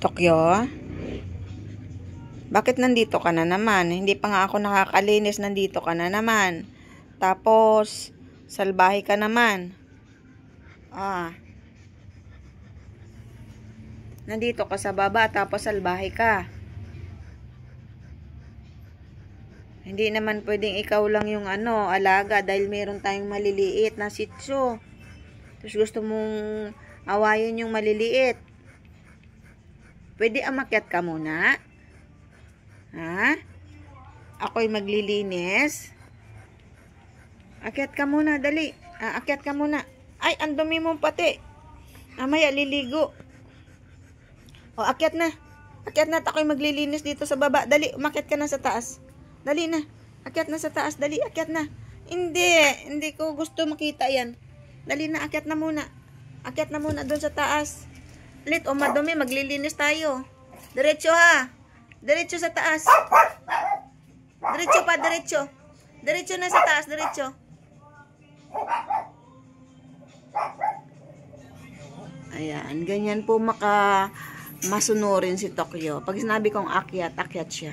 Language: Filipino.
Tokyo? Bakit nandito ka na naman? Hindi pa nga ako nakakalinis, nandito ka na naman. Tapos, salbahe ka naman. Nandito ka sa baba, tapos salbahe ka. Hindi naman pwedeng ikaw lang yung alaga dahil meron tayong maliliit na Shih Tzu. Tapos gusto mong awayin yung maliliit. Pwede umakyat ka muna? Ha? Ako'y maglilinis? Akyat ka muna, dali. Akyat ka muna. Ay, ang dumi mo pati. Mamaya liligo. O, akyat na. Akyat na at ako'y maglilinis dito sa baba. Dali, umakyat ka na sa taas. Dali na. Akyat na sa taas. Dali, akyat na. Hindi ko gusto makita yan. Dali na, akyat na muna. Akyat na muna doon sa taas. Lit, o madumi, maglilinis tayo. Diretso ha. Diretso sa taas. Diretso pa, diretso. Diretso na sa taas, diretso. Ayan, ganyan po masunurin si Tokyo. Pag sinabi kong akyat, akyat siya.